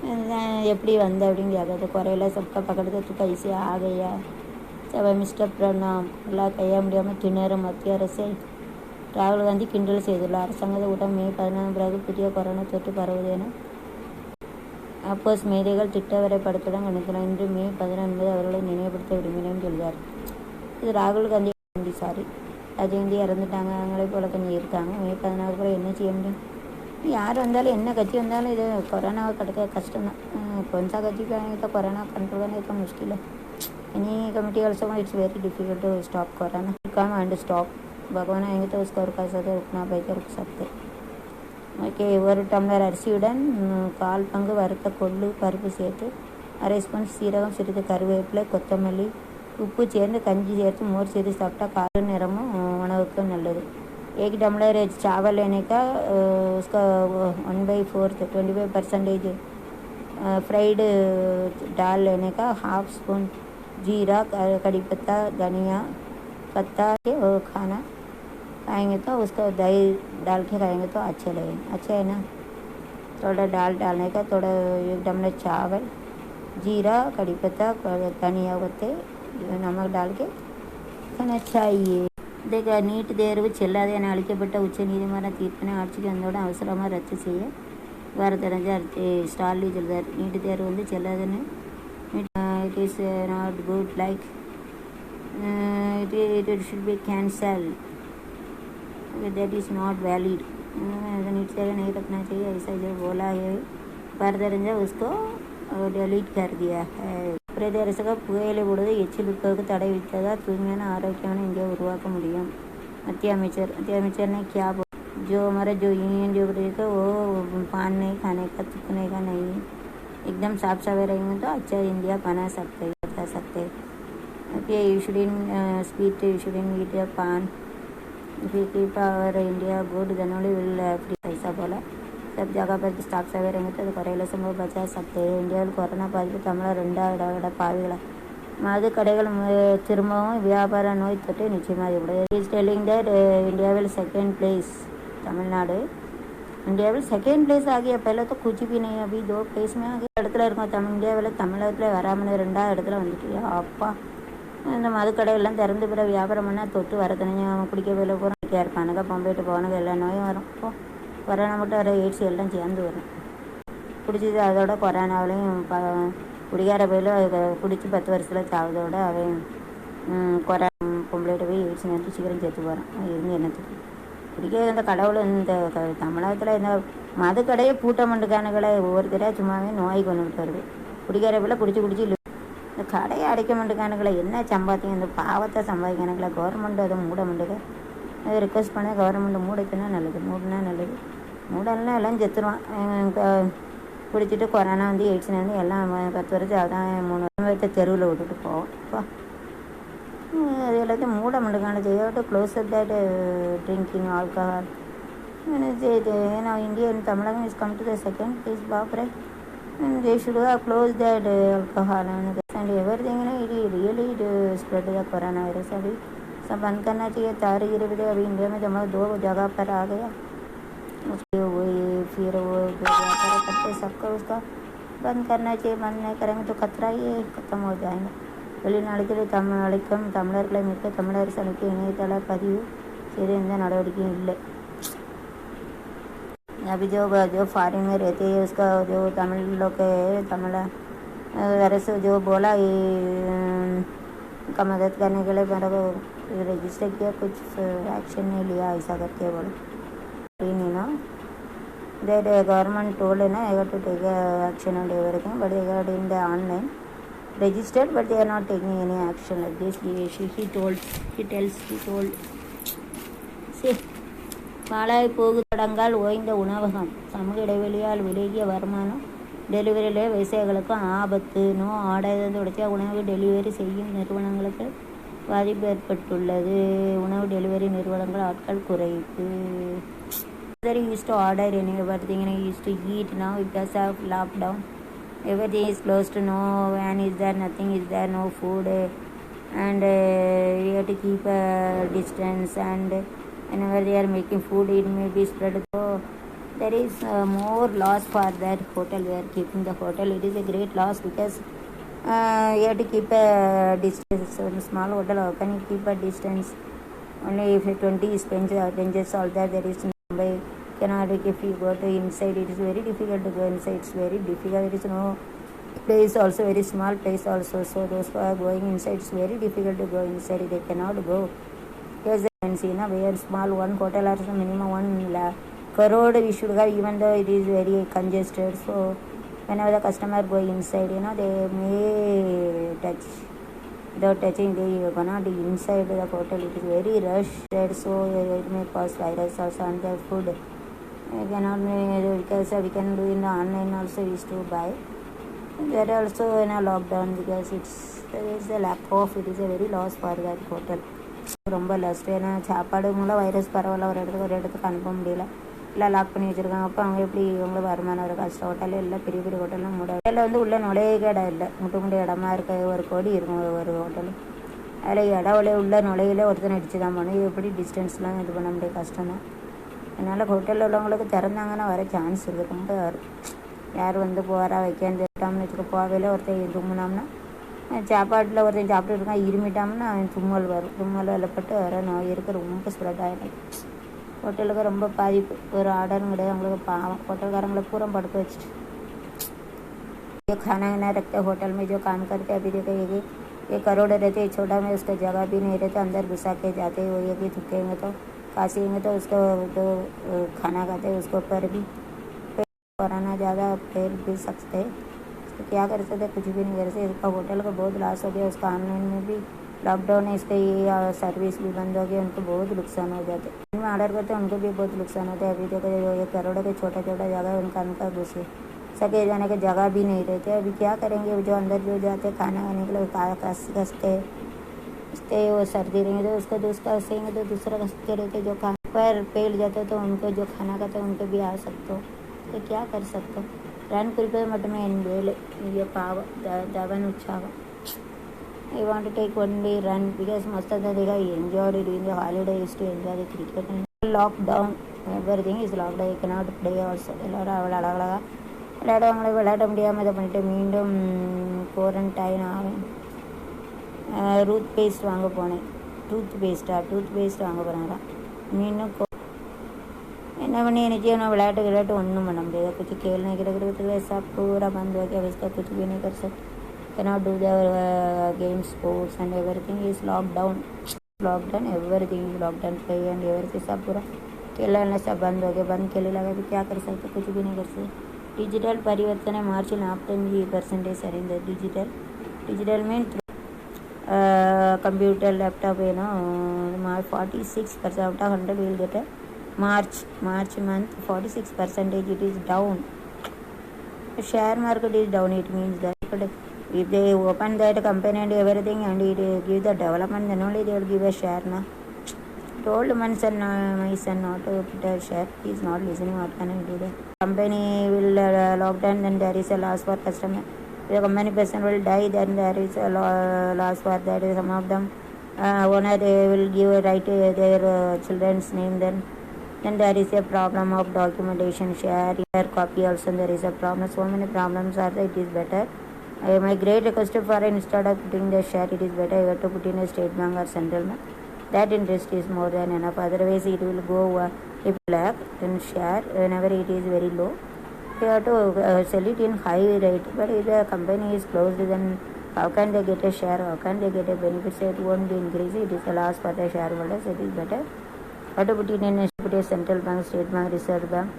எப்படி வந்த அப்படின்னு கேட்குறது குறையில सबका पकड़ते तो कैसे आ गया सब மிஸ்டர் பிரணாம் எல்லாம் கைய முடியாமல் திணறும் மத்திய அரசை ராகுல் காந்தி கிண்டல் செய்துள்ளார். அரசாங்கத்தை கூட்டம் மே 14 பிறகு புதிய கொரோனா தொற்று பரவுவது என அப்போஸ் மேதைகள் திட்டவரைபடத்துடன் கணித்துள்ளனர். இன்று மே 14 அவர்களை நினைவுபடுத்த விரும்பினேன் சொல்கிறார். இது ராகுல் காந்தி சாரி ராஜீவ்காந்தி இறந்துட்டாங்க, அவங்களே போல கொஞ்சம் இருக்காங்க. மே 14 கூட என்ன செய்ய முடியும்? யார் வந்தாலும் என்ன கட்சி வந்தாலும் இது கொரோனாவை தடுக்க கஷ்டம்தான். कौन सा कच्ची करेंगे तो कोरोना कंट्रोल करने का मुश्किल है. Any committee also it's very difficult to stop corona. Come and stop भगवान आएंगे तो उसको रुका सकते, रुकना पाएगा रुक सकते. ஓகே, ஒரு டம்ளர் அரிசியுடன் 1/4 பங்கு வறுத்த கொள்ளு பருப்பு சேர்த்து 1/2 ஸ்பூன் சீரகம், சிறிது கருவேப்பிலை, கொத்தமல்லி, உப்பு சேர்ந்து கஞ்சி சேர்த்து மோர் சேர்த்து சாப்பிட்டா கால நிறமும் உணவுக்கு நல்லது. 1 टम्लर चावल लेने का उसका 1/4 25% फ्राइड दाल लेने का, 1/2 स्पून जीरा, कड़ी पत्ता, धनिया पत्ता के वो खाना खाएंगे तो उसको दही डाल के खाएंगे तो अच्छे लगेंगे. अच्छा है ना. थोड़ा दाल डालने का, थोड़ा 1 टम्लर चावल, जीरा, कड़ी पत्ता, धनिया पत्ते, नमक डाल के खाना चाहिए. देख, நீட் தேர்வு செல்லாது என அளிக்கப்பட்ட உச்சநீதிமன்ற தீர்ப்பினை ஆட்சிக்கு வந்தோட அவசரமாக ரத்து செய்ய வர தெரிஞ்ச ஸ்டாலின் சொல்கிறார். நீட் தேர்வு வந்து செல்லாதுன்னு. It is not good like it should be cancelled, that is not valid. NEET देर्व नहीं रखना चाहिए ऐसा जो बोला है வர தெரிஞ்ச उसको delete कर दिया है. பிரதேசக புகையிலை பொழுது எச்சில் உட்பதற்கு தடை விதித்ததால் தூய்மையான ஆரோக்கியமான இந்தியா உருவாக்க முடியும். மத்திய அமைச்சர் ने क्या जो हमारा जो यूनियन जो रहेगा वो पान नहीं खाने का, थूकने का नहीं, एकदम साफ सफाई रहेंगे तो अच्छा इंडिया बना सकते. Okay, you shouldn't spit, you shouldn't eat the paan. If you keep our India good then only will free. ऐसा बोला. सब जगह पर साफ सफाई रहेंगे तो கொரோனா சம்பவ बचा सकते हैं. இந்தியாவில் கொரோனா பாதிப்பு தமிழர் 2வது இட பாவிகளா. மது கடைகள் திரும்பவும் வியாபார நோய் தொற்று நிச்சயமாக இஸ் டெல்லிங் தட் இந்தியாவில் 2nd place தமிழ்நாடு இந்தியாவில் 2nd place ஆகிய पहले तो कुछ भी नहीं, अभी 2 place में ஆகிய இடத்துல இருக்கும். இந்தியாவில் தமிழகத்தில் வராமல் 2வது இடத்துல வந்துட்டு அப்பா. இந்த மது கடைகள்லாம் திறந்து பிற வியாபாரம் பண்ணால் தொற்று வர தனியாக அவன் குடிக்க வெளில போகிறோம் இருப்பானுங்க, பொம்பைட்டு போனது எல்லா நோயும் வரும். இப்போ கொரோனா மட்டும் வர எய்ட்ஸ் எல்லாம் சேர்ந்து வரும். குடிச்சது அதோட கொரோனாவிலையும் குடிகார பயில குடித்து 10 வருஷத்தில் சாவதோட அவன் கொரோனா பொம்பளைகிட்ட போய் எய்ட்ஸ் நேரத்து சீக்கிரம் சேர்த்து போகிறான். இருந்து என்னத்துக்கு குடிக்க இந்த கடவுள் இந்த தமிழகத்தில் இந்த மது கடையே பூட்டமண்டுக்கானுகளை ஒவ்வொருத்தரையாக சும்மாவே நோய் கொண்டுகிட்டு வருது. குடிக்கார பயில குடிச்சு இந்த கடையை அடைக்க மாட்டேங்கானுங்களை என்ன சம்பாதிங்க, இந்த பாவத்தை சம்பாதிக்கானுங்களா. கவர்மெண்ட் அதை மூட மாட்டேங்க. அதை ரிக்வஸ்ட் பண்ண கவர்மெண்ட் மூடிச்சுன்னா நல்லது, மூடினா நல்லது. மூடலாம் எல்லாம் செத்துருவான். குடிச்சிட்டு கொரோனா வந்து எய்ட்ஸ் வந்து எல்லாம் 10 வருஷம் அதான் 3 வருஷத்தை தெருவில் விட்டுட்டு போவோம். இப்போ அது எல்லாத்தையும் மூட மாட்டேங்கான செய்யோட்டு க்ளோஸ் தட் ட்ரிங்கிங் ஆல்கஹால். ஏன்னா India Tamilagam is come to the 2nd place பாப்பரே. They should have closed that alcohol and everything. It really spread the coronavirus. अभी सब बंद करना चाहिए. तारीख 20 अभी इंडिया में जमा 2 जगह पर आ गया. उसके वही फिर वो करते सबका उसका बंद करना चाहिए. बंद नहीं करेंगे तो खतरा ये ख़त्म हो जाएगा. வெளிநாடுகளில் தமிழர்களை மீட்க தமிழ் அரசு அளிக்க இணையதள பதிவு செய்த எந்த நடவடிக்கையும் இல்லை. अभी जो फॉरेन में रहते हैं उसका जो तमिल लोग तमिल அரசு जो बोला ये उनका मदद करने के लिए मेरे को रजिस्टर किया, कुछ एक्शन नहीं लिया ऐसा करके बोला. you know that government told ना I got to take action and everything, but they got in the online registered but they are not taking any action like this. He told see. பாழாய் போகு தடங்கால் ஓய்ந்த உணவகம், சமூக இடைவெளியால் விலகிய வருமானம், டெலிவரியிலே விவசாயிகளுக்கும் ஆபத்து. No order தொடர்ச்சியாக உணவு டெலிவரி செய்யும் நிறுவனங்களுக்கு பாதிப்பு ஏற்பட்டுள்ளது. உணவு டெலிவரி நிறுவனங்கள் ஆட்கள் குறைப்பு. Use to order everything used to eat now because of lockdown. Everything is closed. No van is there, nothing is there, no food, and you have to keep a distance. And whenever they are making food, it may be spread. So there is more loss for that hotel. We are keeping the hotel. It is a great loss because you have to keep a distance. So in small hotel, how can you keep a distance? Only if 20 benches all there is Mumbai. Cannot, if you go to inside, it is very difficult to go inside. It's very difficult. It is no place also, very small place also. So those who are going inside, it's very difficult to go inside. They cannot go. Because you can see, we are small, one hotel or minimum 1 crore we should have, even though it is very congested. So whenever the customer go inside, they may touch. Without touching, they cannot inside the hotel. It is very rushed, so it may cause virus also on the food. We cannot, because we can do in the online also we used to buy. There also in a lockdown because there is a lack of, it is a very loss for that hotel. ரொம்ப lost. ஏன்னா சாப்பாடு மூலம் virus பரவல ஒரு இடத்துக்கு அனுப்ப முடியல, எல்லாம் lock பண்ணி வச்சுருக்காங்க. அப்போ அவங்க எப்படி இவங்களுக்கு வருமானம் ஒரு கஷ்டம். ஹோட்டலில் எல்லாம் பெரிய பெரிய ஹோட்டல்லாம் மூட, ஹோட்டலில் வந்து உள்ள நுழைய இடம் இல்லை, முட்டு இடமா இருக்க ஒரு கோடி இருக்கும் ஒரு ஹோட்டல். அதில் இடவுல உள்ள நுழையில ஒருத்தனை அடிச்சு தான் போகணும். இது எப்படி டிஸ்டன்ஸ்லாம் இது பண்ண முடியாது, கஷ்டம் தான். அதனால் ஹோட்டலில் உள்ளவங்களுக்கு திறந்தாங்கன்னா வர சான்ஸ் இருக்குது. ரொம்ப யார் வந்து போகிறா வைக்கான்னு தெரியாமல் வச்சுக்க, போவையில் ஒருத்தர் தும்முனோம்னா, சாப்பாட்டில் ஒருத்தன் சாப்பிட்டு இருக்கான் இருமிட்டாம்னா அவன் தும்மல் வரும். தும்மல் வெள்ளப்பட்டு வர நோய் இருக்க ரொம்ப ஸ்ப்ரெட் ஆகிடும். ஹோட்டலுக்கு ரொம்ப பாதிப்பு. ஒரு ஆர்டரும் கிடையாது அவங்களுக்கு. பாவம் ஹோட்டல்காரங்களை பூரா படுக்க वச்சுட்டு ये खाना ना रखते होटल में जो काम करते अभी देखो ये करोड़ रहते, छोटा में उसका जगह भी नहीं रहता, अंदर घुसा के जाते, वो ये कि थुकेंगे तो खांसींगे तो उसको तो खाना खाते उसके ऊपर भी कोरोना ज़्यादा फैल भी सकते हैं. तो क्या कर सकते, कुछ भी नहीं कर सकते. इसका होटल का बहुत लॉस हो गया. उसका ऑनलाइन में भी लॉकडाउन है, इसका ये सर्विस भी बंद हो गया. उनको बहुत नुकसान हो जाते. उनमें ऑर्डर करते हैं उनको भी बहुत नुकसान होता है. अभी देखो ये करोड़ों के छोटा छोटा जगह उनका घुसे सके जाने की जगह भी नहीं रहते. अभी क्या करेंगे, जो अंदर जो जाते खाना खाने के लिए कसते वो सर्दी रहेंगे तो उसको दूसरा हंसेंगे तो दूसरा कसते रहते. जो खाना पर पेट जाते तो उनको जो खाना खाते उनको भी आ सकते हो. तो क्या कर सकते हो. రన్ కురిపోయి మటమే 8,000 ఇది పావ దవన్ ఉత్సాహ. I want take only run because must of the enjoyed doing the holiday is to enjoy the cricket. Lockdown everything is lockdown. You cannot play also. எல்லோரும் அவளை அழகழகாக விளையாடுவாங்களே, விளையாட முடியாமல் இதை பண்ணிட்டு மீண்டும் குவாரண்டைன் ஆகும். ரூத் பேஸ்ட் வாங்க போனேன். டூத் பேஸ்ட் வாங்க போகிறாங்க. மீண்டும் என்ன பண்ணி எனக்கு ना விளையாட்டு ஒன்றும் பண்ண முடியாது. कुछ खेलने के लिए सब पूरा बंद हो गया. इसका कुछ भी नहीं कर सकते. cannot do the game sports and everything is lockdown. Everything is lockdown. play and everything सब पूरा खेलना सब बंद हो गया. बंद खेलने लगा भी क्या कर सकते, कुछ भी नहीं कर सकते. डिजिटल परिवर्तन मार्च 45% सरिंद. Digital mean computer laptop 46% out of 100 will get a March month 46% it is down. Share market is down. It means that if they open that company and everything and it give the development, then only they will give a share. Na told my son not to put a share. He is not listening. What can I do? The company will lock down, then there is a loss for customer. The company person will die, then there is a loss for that. Some of them owner they will give a right their children's name, then there is a problem of documentation, share copy also there is a problem. So many problems are there. It is better. My great request for instead of putting the share, it is better you have to put in a state bank or central bank. That interest is more than enough. Otherwise it will go if lakh then share whenever it is very low. You have to sell it in high rate. But if the company is closed, then how can they get a share? How can they get a benefit? So it won't be increase. It is a loss for the shareholders. It is better. How to put it in a central bank, state bank, reserve bank,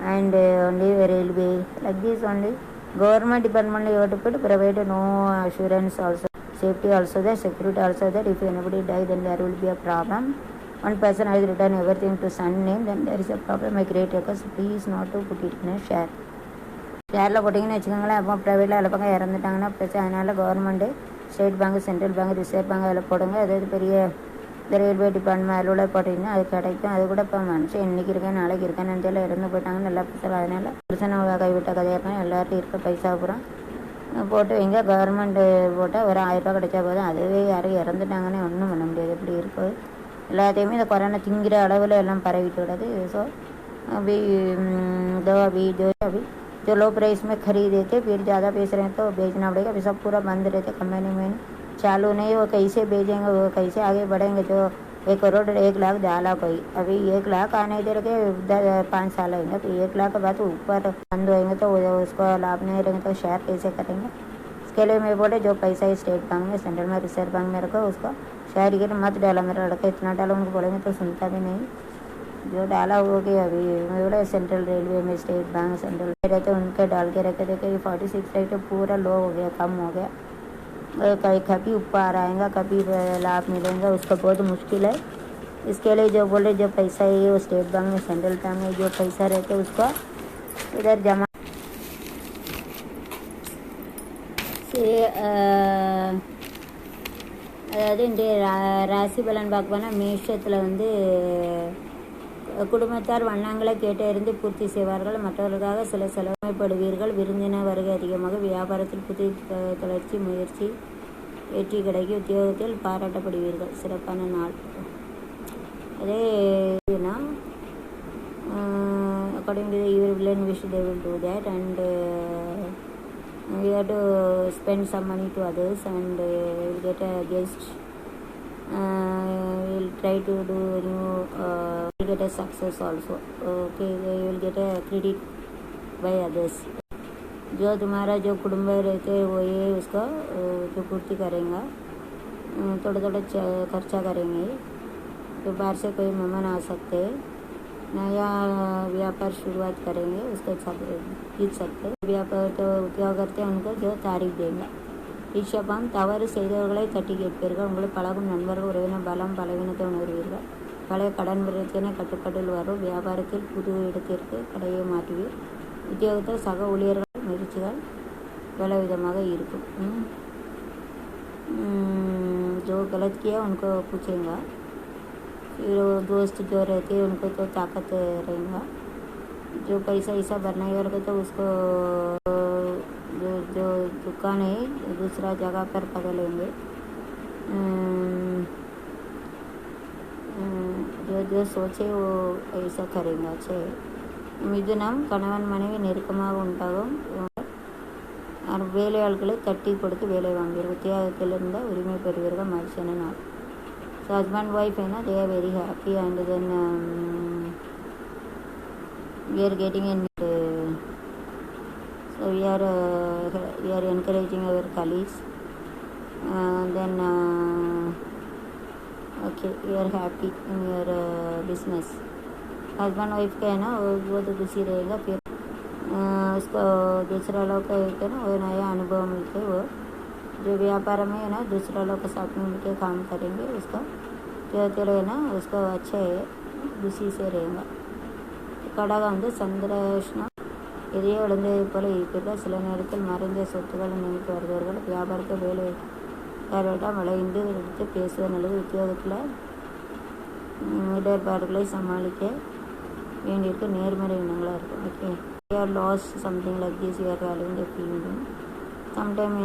and only railway, like this only. Government department you have to put, provide no assurance also, safety also there, security also there. If anybody die, then there will be a problem. One person has written everything to son name, then there is a problem. I create request, please not to put it in a share. ஷேரில் போட்டிங்கன்னு வச்சுக்கோங்களேன். அப்போ ப்ரைவேட்டில் அதில் பக்கம் இறந்துட்டாங்கன்னா பிரச்சனை. அதனால் government state bank, central bank, reserve bank அதில் போடுங்க. அதாவது பெரிய இந்த ரயில்வே டிபார்ட்மெண்ட் அதில் போட்டிங்கன்னா அது கிடைக்கும். அது கூட இப்போ மனுஷன் இன்றைக்கி இருக்கேன் நாளைக்கு இருக்கேன்னு நினச்சால இறந்து போயிட்டாங்கன்னு நல்லா பிரச்சனை. அதனால் பிரச்சனை கைவிட்ட கதையாக இருக்கும். எல்லோரும் இருக்க பைசா பூரா போட்டு வைங்க. கவர்மெண்ட்டு போட்டால் ஒரு 1000 ரூபா கிடைச்சா போதும். அதுவே யாரும் இறந்துட்டாங்கன்னு ஒன்றும் பண்ண முடியாது. எப்படி இருக்குது எல்லாத்தையுமே இந்த கொரோனா திங்கிற அளவில் எல்லாம் பரவிட்டு கிடக்கு. ஸோ अभी अभी जो लो प्राइस में खरीदे थे, फिर ज़्यादा बेच रहे हैं तो बेचना पड़ेगा। अभी सब पूरा बंद रहते, कंपनी में चालू नहीं, वो कैसे बेचेंगे, वो कैसे आगे बढ़ेंगे। जो 1 करोड़ 1 लाख डाला कोई, अभी 1 लाख आने दे रखे 5 साल आएंगे, तो 1 लाख के बाद ऊपर बंद होएंगे तो उसको लाभ नहीं रहेंगे तो शेयर कैसे करेंगे। इसके लिए मैं बोले जो पैसा है स्टेट बैंक में, सेंट्रल में, रिजर्व बैंक में रखो, उसको शेयर के मत डाला। मेरा लड़का इतना डाला, उनको बोलेंगे तो सुनता भी नहीं। जो डाला हो गया अभी मैं बोला सेंट्रल रेलवे में, स्टेट बैंक, सेंट्रल रहते उनके डाल के रखे थे। 46 रेट पूरा लो हो गया, कम हो गया। कभी ऊपर आएगा, कभी लाभ मिलेगा, उसका बहुत मुश्किल है। इसके लिए जो बोले जो पैसा है वो स्टेट बैंक में, सेंट्रल बैंक में जो पैसा रहते उसको इधर जमा அதாவது இந்த ராசி பலன் பார்க்க மேஷத்தில் வந்து குடும்பத்தார் வண்ணங்களை கேட்டறிந்து பூர்த்தி செய்வார்கள். மற்றவர்களுக்காக சில செலவுப்படுவீர்கள். விருந்தினர் வருகை அதிகமாக. வியாபாரத்தில் புதிய தளர்ச்சி முயற்சி வெற்றி கிடைக்கும். உத்தியோகத்தில் பாராட்டப்படுவீர்கள். சிறப்பான நாள். அதே according to the you will learn which they will do that, and we have to spend some money to others, and we'll get a guest. We'll try to do new, we'll get a success also. Okay, we will get a credit by others. जो तुम्हारा जो कुटुंब रहते हैं वो ये उसका जो पूर्ति करेंगे, थोड़ा थोड़ा खर्चा करेंगे। तो बाहर से कोई मेहमान आ सकते हैं, नया व्यापार शुरुआत करेंगे, उसको जीत सकते हैं। व्यापार तो உத்தியோகம் करते हैं उनको जो तारीफ देंगे. ரிஷபம் தவறு செய்தவர்களை தட்டி கேட்பீர்கள். உங்களை பழகும் நண்பர்கள் உறவின பலம் பலவீனத்தை உணர்வீர்கள். பழைய கடன் பிரச்சனை கட்டுப்பாட்டில் வரும். வியாபாரத்தில் புது இடத்திற்கு கடையை மாற்றுவீர். உத்தியோகத்தில் சக ஊழியர்கள் முயற்சிகள் பலவிதமாக இருக்கும். जो गलत किया उनको पूछेंगे. फिर दोस्त जो रहते हैं उनको तो ताकत रहेगा. जो पैसा ऐसा भरना है तो उसको जो दुकान है दूसरा जगह पर बदलेंगे. जो सोचे वो ऐसा करेंगे. अच्छे மிதுனம் கணவன் மனைவி நெருக்கமாக உண்டாகும். வேலையாட்களை தட்டி கொடுத்து வேலை வாங்குவீர்கள். உத்தியோகத்திலிருந்து உரிமை பெறுவீர்கள். மனுஷன நாள். So husband wife है ना, they are very happy, and then we are getting in. So we are encouraging our colleagues. Then okay, we are happy in your business. Husband wife का है ना वो तो खुशी रहेगा. फिर उसको दूसरा लोग का है ना वो नया अनुभव मिलते. वो जो व्यापार में है ना दूसरा लोग के साथ में मिलकर काम करेंगे. उसको जो है ना उसको अच्छे खुशी से रहेगा. கடக வந்து சந்திரஷ்ணம் எதையோ இழந்தது போல இருப்பீர்கள். சில நேரத்தில் மறைந்த சொத்துக்களை நினைத்து வருவார்கள். வியாபாரத்தை வேலைக்காரர்களிடம் விளைந்து எடுத்து பேசுவது நல்லது. உத்தியோகத்தில் இடர்பாடுகளை சமாளிக்க வேண்டியிருக்க நேர்மறை எண்ணங்களாக இருக்கும். Okay, you are lose something like this, you are valuing the feeling. sometime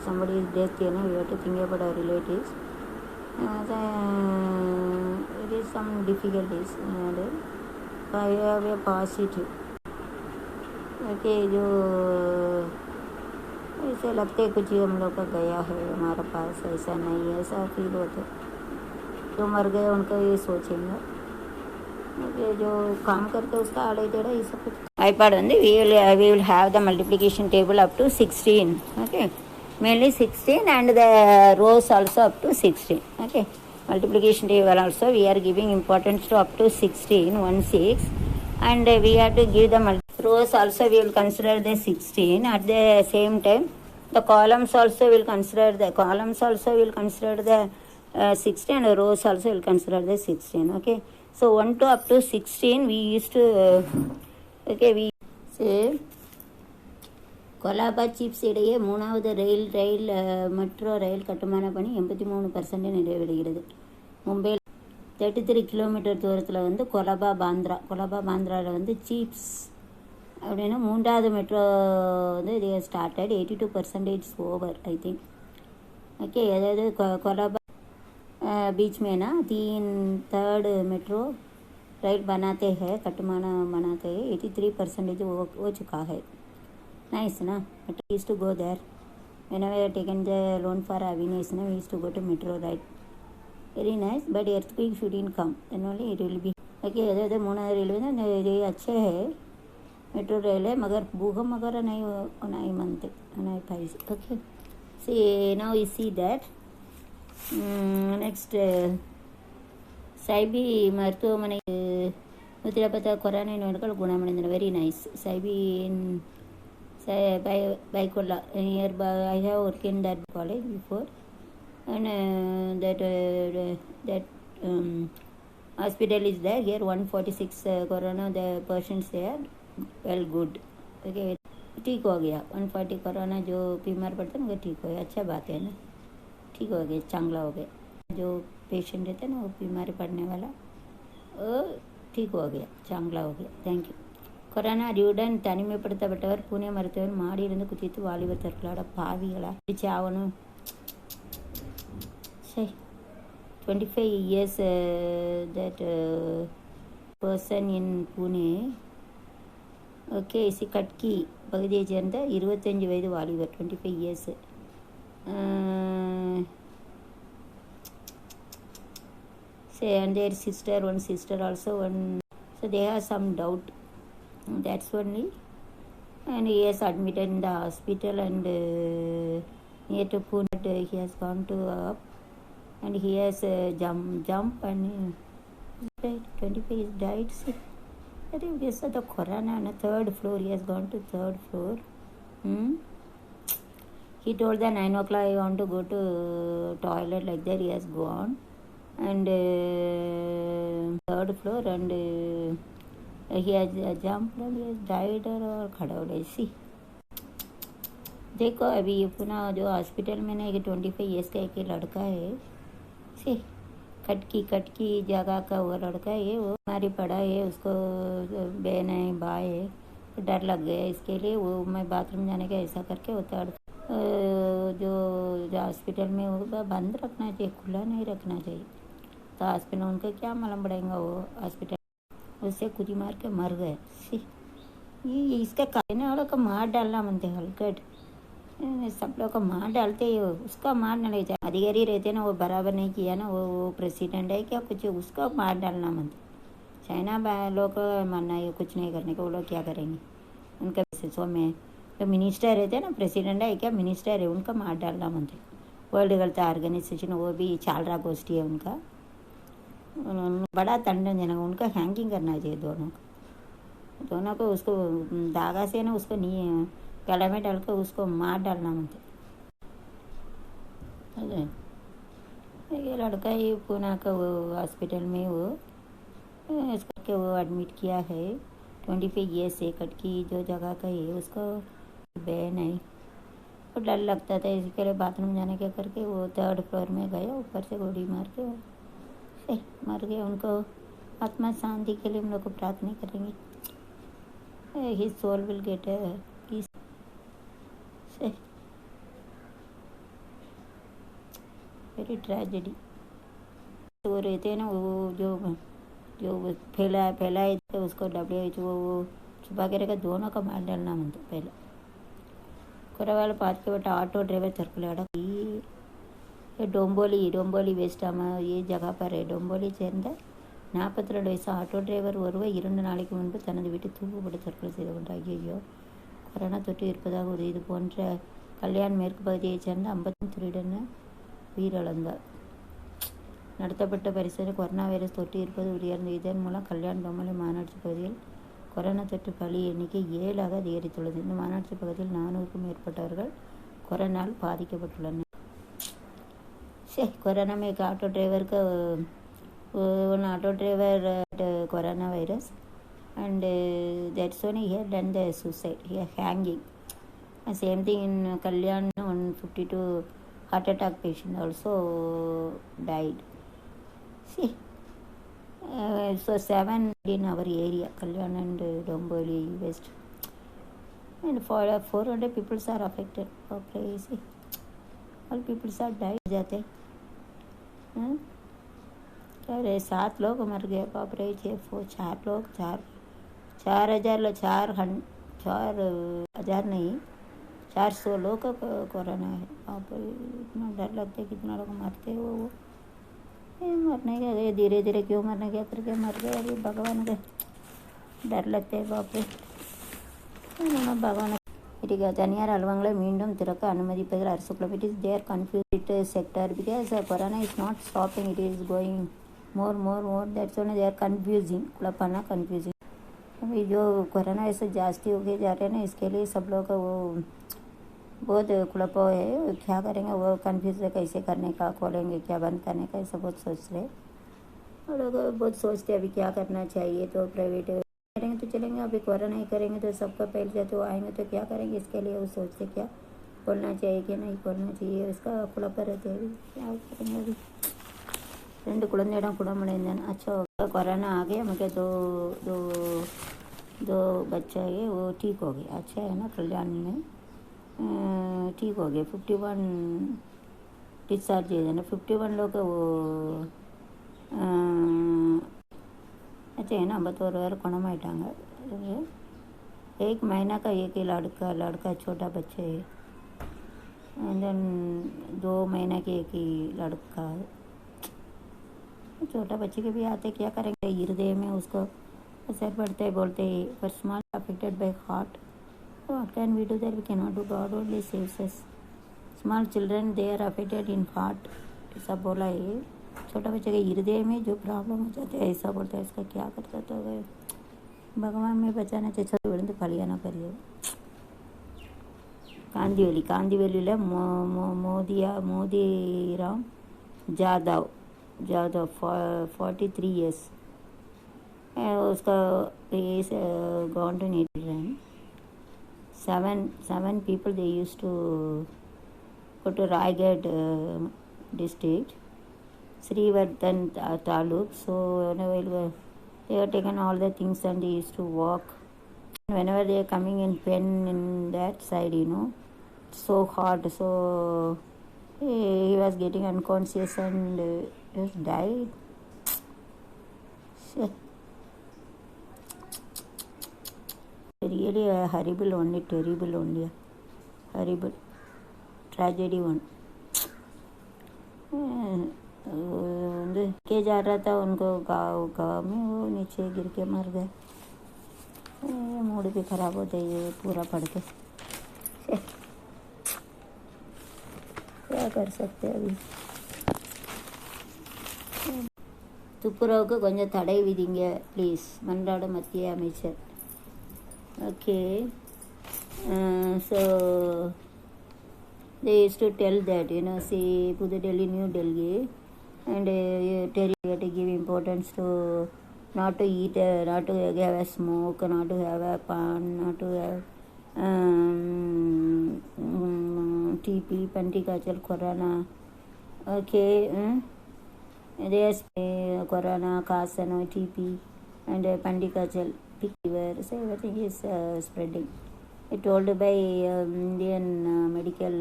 somebody is death, we have to think about our relatives. It is some difficulties. I have a positive. Okay, जो ऐसे लगते कुछ हम लोग का गया है हमारा पास, ऐसा नहीं है, ऐसा फील होता. जो मर गए उनका ये सोचेंगे. जो काम करते उसका आड़े टेढ़ा ये सब कुछ. iPad வந்து we will have the multiplication table up to 16. Okay, mainly 16, and the rows also up to 16. Okay, multiplication table also we are giving importance to up to 16, 1 6, and we have to give the rows also we will consider the 16. At the same time the columns also will consider the 16, and rows also will consider the 16. Okay, so 1 to up to 16 we used to we say கொலாபா chips இடையே 3வது ரயில் metro rail கட்டுமான பணி 83% நிறைவடைகிறது. மும்பையில் 33 kilometre தூரத்தில் வந்து கொலாபா பாந்திராவில் வந்து chips அப்படின்னா 3வது மெட்ரோ வந்து இது started. 82% over I think. Okay, அதாவது கொலாபா बीच में ना 3 मेट्रो राइट बनाते हैं, कटमाना बनाते हैं, 83% हो चुका है. Nice, na? But we used to go there. Whenever I taken the loan for Avinash, we used to go to metro, right? Very nice, but earthquake shouldn't come. Then only it will be. Okay, other Mona railway ना ये अच्छे है, metro rail है, मगर भूकंप वगैरह नहीं मानते, नहीं price. Okay, see now you see that. Next, Saibi Marto Mane Mutirapata Korana in Medical Gunaman, very nice. Saibi in by Kola nearby. I have worked in that college before, and that hospital is there. Here 146 corona the patients there, well good. Okay, ठीक हो गया. 140 corona जो बीमार पड़ता है ना वो ठीक हो गया. अच्छा बात है ना, ठीक हो गया, चांगला हो गया. जो पेशेंट रहता है ना वो बीमारी पड़ने वाला वो ठीक हो गया, चांगला हो गया. Thank you. கொரோனா அடியுடன் தனிமைப்படுத்தப்பட்டவர் பூனே மருத்துவர் மாடியிலிருந்து குதித்து வாலிபர் தற்கொலை. பாவிகளா ஆகணும். சரி, 25 years that person in Pune. Okay, இசி கட்கி பகுதியைச் சேர்ந்த 25 வயது வாலிபர், 25 years. Say, and their sister, one sister also, one. So they have some doubt. That's only. And he is admitted in the hospital, and near to Pune, he has gone to up, and he has jump and 25 is died. See, that is this the corona on the 3rd floor. He has gone to 3rd floor. He told that 9 o'clock I want to go to toilet, like that he has gone, and 3rd floor, and he has jumped and he has died or खड़ा हो गया. सी देखो अभी पुनः जो hospital में ना एक 25 years का एक लड़का है. सी कटकी जगह का वो लड़का है, वो बीमारी पड़ा है, उसको बहन है, भाई है, तो डर लग गया. इसके लिए वो मैं बाथरूम जाने का ऐसा करके वो जो हॉस्पिटल में वो बंद रखना चाहिए, खुला नहीं रखना चाहिए. तो हॉस्पिटल उनको क्या मालूम पड़ेगा, वो हॉस्पिटल उससे कुदी मार के मर गए. ये इसका कहने वालों का मार डालना मनते हलकट. सब लोग का मार डालते ही, उसका मार न ले जाए. अधिकारी रहते ना, वो बराबर नहीं किया ना, वो प्रेसिडेंट है क्या कुछ, उसका मार डालना मनते. चाइना लोग मानना है कुछ नहीं करने का, वो लोग क्या करेंगे. उनका विशेषों में तो मिनिस्टर रहते ना, प्रेसिडेंट है क्या मिनिस्टर है, उनका मार डालना मनते. वर्ल्ड हेल्थ ऑर्गेनाइजेशन वो भी चालरा गोष्ठी है उनका, बड़ा दंडन उनका हैंगिंग करना चाहिए दोनों को. उसको धागा से ना उसको नहीं गला में डाल कर उसको मार डालना मनते. ये लड़का ही पुणे का वो हॉस्पिटल में वो इसको वो एडमिट किया है. 25 years से कटकी जो जगह का है, उसको बहन है, वो डर लगता था, इसके लिए बाथरूम जाने के करके वो 3rd floor में गया, ऊपर से गोली मार के मर गए. उनको आत्मा शांति के लिए हम लोग को प्रार्थना करेंगे. His soul will get peace. Very tragedy. वो रहते हैं ना, वो जो फैलाए थे उसको WHO वो छुपा के रखा. दोनों का मार डालना मनते. पहले कुरवाल पात के बटा ऑटो ड्राइवर तर्कलाड़ा ये डोंबोली वेस्ट ये जगह पर है. डोंबोली சேர்ந்த 42 வயசு ஆட்டோ டிரைவர் ஒருவர் 2 நாளைக்கு முன்பு தனது வீட்டில் தூக்குப்பட்டு தற்கொலை செய்து கொண்டார். ஐயோ, கொரோனா தொற்று இருப்பதாக ஒரு இது போன்ற கல்யாண் மேற்கு பகுதியைச் சேர்ந்த 50 திருடன் உயிரிழந்தார். நடத்தப்பட்ட பரிசோதனை கொரோனா வைரஸ் தொற்று இருப்பது உயர்ந்தது. இதன் மூலம் கல்யாண் பொம்மலை மாநாட்சி பகுதியில் கொரோனா தொற்று பலி எண்ணிக்கை 7ஆக அதிகரித்துள்ளது. இந்த மாநாட்சி பகுதியில் 400க்கும் மேற்பட்டவர்கள் கொரோனால் பாதிக்கப்பட்டுள்ளனர். कोरोना में एक ऑटो ड्राइवर का auto driver corona virus and that's when he had done the suicide. He had hanging. Same thing in Kalyan, 152 heart attack patient also died. See, so 7 in our area, Kalyan and Domboli West, and 400 people are affected. Oh, crazy. All people are died जाते. अरे 7 लोग मर गए बाप रे, 4 लोग, 4,000 4,000 नहीं, 400 लोग का कोरोना है बाप रे। इतना डर लगता है कितना लोग मरते हो वो। ये मरने का गए धीरे धीरे क्यों मरने क्या करके मर गए अभी भगवान का डर लगता है बाप रे। பகவானை இருக்கு தனியார் அலுவலகங்களை மீண்டும் திறக்க அனுமதிப்பதில் அரசு குழப்பம். It is there confused sector because corona is not stopping, it is going more that's only they are confusing, कुलपना कन्फ्यूजिंग। अभी जो कोरोना ऐसे जास्ती हो गए जा रहे हैं ना, इसके लिए सब लोग वो बहुत कुलपा है, क्या करेंगे वो कन्फ्यूज है, कैसे करने का, खोलेंगे क्या, बंद करने का, ऐसा बहुत सोच रहे। और लोग बहुत सोचते अभी क्या करना चाहिए, तो प्राइवेट करेंगे तो चलेंगे, अभी कोरोना ही करेंगे तो सबका पहले से तो आएंगे तो क्या करेंगे, इसके लिए वो सोचते क्या खोलना चाहिए कि नहीं खोलना चाहिए, उसका कुलपा रहते हैं। अभी क्या करेंगे अभी 2 குழந்தையிடம் குணமடைந்தேன்। अच्छा कोरोना आ गया मुझे, दो बच्चा है वो ठीक हो गया, अच्छा है ना, कल्याण में ठीक हो गया। 51 डिस्चार्ज है ना, 51 लोग वो अच्छा है ना, 52 குணமாயிட்டாங்க। 1 महीना का एक ही लड़का छोटा बच्चे है, एंड देन 2 महीना के एक ही लड़का है। छोटा बच्चे के भी आते, क्या करेंगे, हृदय में उसको असर पड़ता है बोलते हैं, पर small affected by heart, what can we do that, we can not do, god only saves us. Small children they are affected in heart, ऐसा बोला है। छोटा बच्चे के हृदय में जो प्रॉब्लम हो जाते हैं ऐसा बोलता है, इसका क्या कर सकते हो गए, भगवान में बचाना चाहिए। விழுந்து கல்யாணம் பெரிய காந்திவெளியில் மோதிராம் जादव 43 years, उसका is gone to Netherlands. Seven people they used to go to Raigad district, Srivardhan Taluk. So whenever they were taken all the things and they used to walk. Whenever they are coming in pen in that side, so hard, so he was getting unconscious and just died. Really a horrible only, terrible only, horrible tragedy one. के जा रहा था उनको गाँव में, वो नीचे गिर के मर गए। मूड भी खराब होता है ये पूरा पढ़ के, क्या कर सकते हैं अभी। துப்புரவுக்கு கொஞ்சம் தடை விதிங்க ப்ளீஸ், மன்றாட மத்திய அமைச்சர். Okay, so they used to tell that, see Pudu Delhi, New Delhi, and tell you to give importance to not to eat, not to have a smoke, not to have a pan, not to have TP, Pantikachal, Corona. Okay, there's Corona, Kasano, TP, and Pandikachal, fever. So everything is spreading. It told by Indian medical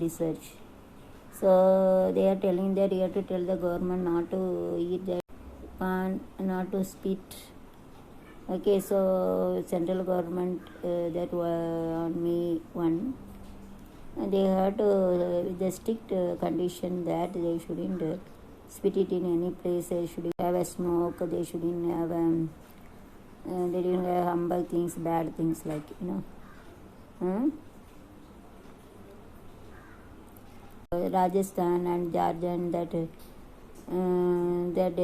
research. So they are telling that you have to tell the government not to eat that pan, not to spit. Okay, so central government that on May 1, they had to with the strict condition that they shouldn't spit it in any place, they shouldn't have a smoke, they shouldn't have they didn't have humble things, bad things like, Rajasthan and Jharkhand, that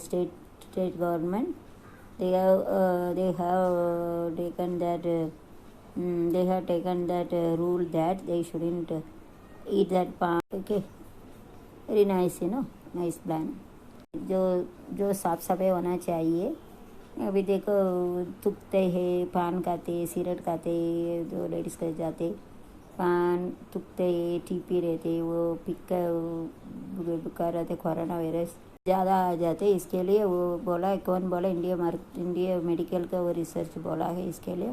state government, they have taken that rule that they shouldn't eat that palm. Okay, very nice, nice plan. जो साफ सफाई होना चाहिए। अभी देखो थूकते हैं, पान खाते, सिगरेट खाते, जो लेडीज़ के जाते पान थूकते, टीपी रहते, वो बुखार रहते, कोरोना वायरस ज़्यादा आ जाते। इसके लिए वो बोला, कौन बोला, इंडिया मेडिकल का वो रिसर्च बोला है। इसके लिए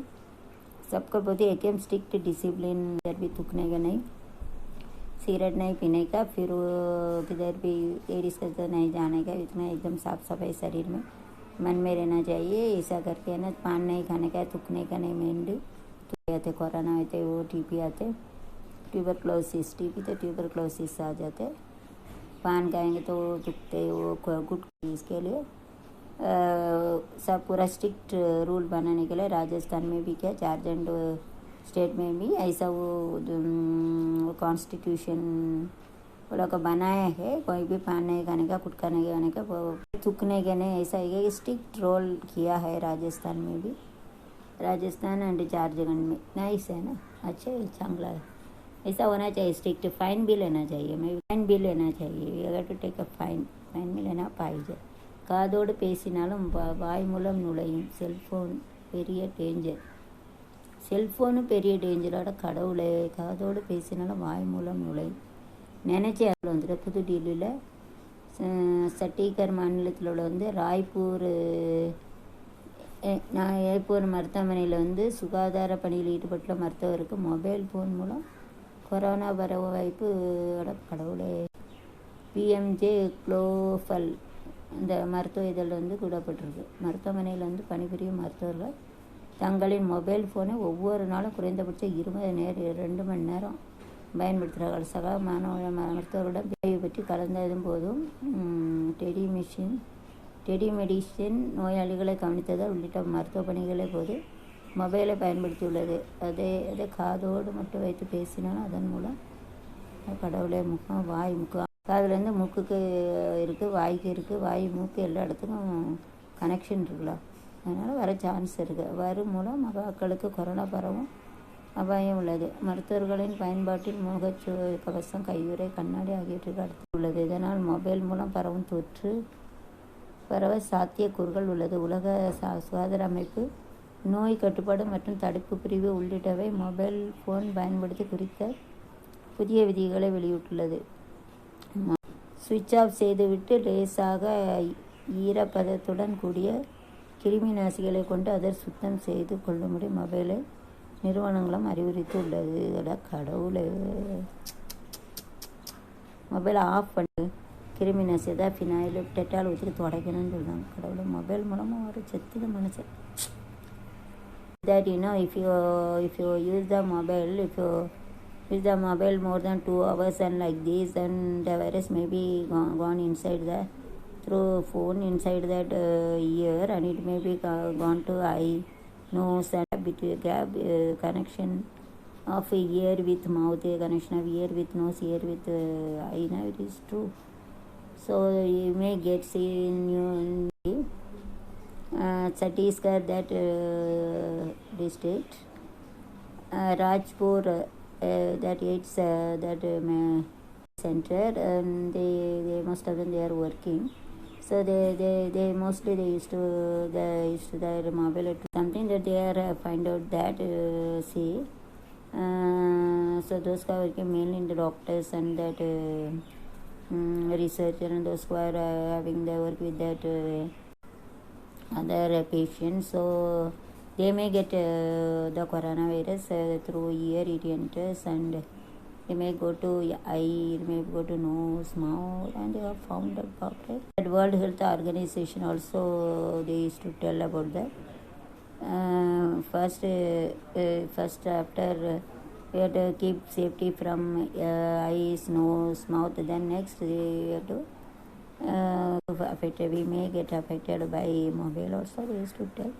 सबको बहुत ही एकदम स्ट्रिक्ट डिसिप्लिन भी थूकने का नहीं, सिगरेट नहीं पीने का, फिर वो किधर भी लेडीज़ का तो नहीं जाने का, इतना एकदम साफ सफाई शरीर में मन में रहना चाहिए। ऐसा करके ना पान नहीं खाने का, थूकने का नहीं मेनली। तो आते कोरोना आते वो टीपी आते, ट्यूबरक्लोसिस, टीपी तो ट्यूबरक्लोसिस आ जाते। पान खाएंगे तो दुखते वो गुड। इसके लिए सब पूरा स्ट्रिक्ट रूल बनाने के लिए राजस्थान में भी क्या झारखंड स्टेट में भी ऐसा वो कॉन्स्टिट्यूशन वो लोग बनाया है। कोई भी पान नहीं खाने का, गुटखा नहीं खाने का, वो थूकने के नहीं, ऐसा ही स्ट्रिक्ट रोल किया है राजस्थान में भी। राजस्थान एंड झारखंड में नाइस है ना, अच्छा है, चांगला है। ऐसा होना चाहिए, स्ट्रिक्ट फाइन भी लेना चाहिए, मैं फाइन भी लेना चाहिए। अगर टू टेक अ फाइन भी लेना पाइजे। காதோடு பேசினாலும் வாய் மூலம் நுழையும் செல்ஃபோன் பெரிய டேஞ்சர். செல்ஃபோனு பெரிய டேஞ்சரோட கடவுளே, காதோடு பேசினாலும் வாய் மூலம் நுழையும். நினச்சி அதில் வந்துட்டு புது டெல்லியில் சட்டீகர் மாநிலத்தில் உள்ள ராய்ப்பூர் மருத்துவமனையில் சுகாதார பணியில் ஈடுபட்டுள்ள மருத்துவருக்கு மொபைல் ஃபோன் மூலம் கொரோனா பரவ வாய்ப்பு. கடவுளே. பிஎம்ஜே குளோபல் இந்த மருத்துவ இதழில் கூடப்பட்டிருக்கு. மருத்துவமனையில் பணிபுரியும் மருத்துவர்கள் தங்களின் மொபைல் ஃபோனை ஒவ்வொரு நாளும் குறைந்தபட்சம் 2 மணி நேரம் பயன்படுத்துகிறார்கள். சக மருத்துவர்களிடம் தேவை பற்றி கலந்ததும் போதும் டெலிமெடிசின் நோயாளிகளை கவனித்ததால் உள்ளிட்ட மருத்துவ பணிகளை போது மொபைலை பயன்படுத்தியுள்ளது. அதை காதோடு மட்டும் வைத்து பேசினாலும் அதன் மூலம் கடவுளே, முகம் வாய் முகம் காதுலேருந்து மூக்குக்கு இருக்குது, வாய்க்கு இருக்குது, வாய் மூக்கு எல்லா இடத்துக்கும் கனெக்ஷன் இருக்குல்ல, அதனால் வர சான்ஸ் இருக்குது. வரும் மூலம் மக்களுக்கு கொரோனா பரவும் அபாயம் உள்ளது. மருத்துவர்களின் பயன்பாட்டில் முகச்சு கவசம், கையுறை, கண்ணாடி ஆகியவற்றுக்கு அடுத்து உள்ளது. இதனால் மொபைல் மூலம் பரவும் தொற்று பரவ சாத்தியக்கூறுகள் உள்ளது. உலக சுகாதார அமைப்பு நோய் கட்டுப்பாடு மற்றும் தடுப்பு பிரிவு உள்ளிட்டவை மொபைல் ஃபோன் பயன்படுத்தி குறித்த புதிய விதிகளை வெளியிட்டுள்ளது. சுவிட்ச் ஆஃப் செய்துவிட்டு லேசாக ஈரப்பதத்துடன் கூடிய கிருமி நாசிகளை கொண்டு அதை சுத்தம் செய்து கொள்ளும்படி மொபைலை நிறுவனங்களும் அறிவுறுத்தி உள்ளது. கடவுளே, மொபைலை ஆஃப் பண்ணி கிருமி நாசி தான் ஃபினாயில் டெட்டால் ஊற்றி துடைக்கணும்னு சொல்லுவாங்க. கடவுளை, மொபைல் மூலமாக ஒரு செத்துது மனுஷன். that if you use the mobile, if you use the mobile more than 2 hours and like this, then the virus may be gone inside the through phone inside that ear, and it may be gone to eye, nose, and gap connection of ear with mouth, connection of ear with nose, ear with eye. Now it is true. So you may get seen Chhattisgarh, that district, Rajpur, that it's that center, and they most of them they are working. So they mostly they used to their mobile something that they are find out that see. So those who are working mainly in the doctors and that researcher, and those who are having their work with that other patients, so they may get the coronavirus through ear, it enters, and it may go to eye, it may go to nose, mouth, and they have found out doctor. That World Health Organization also they used to tell about that. First after we have to keep safety from eyes, nose, mouth. Then next we have to affected. We may get affected by mobile also. We used to tell.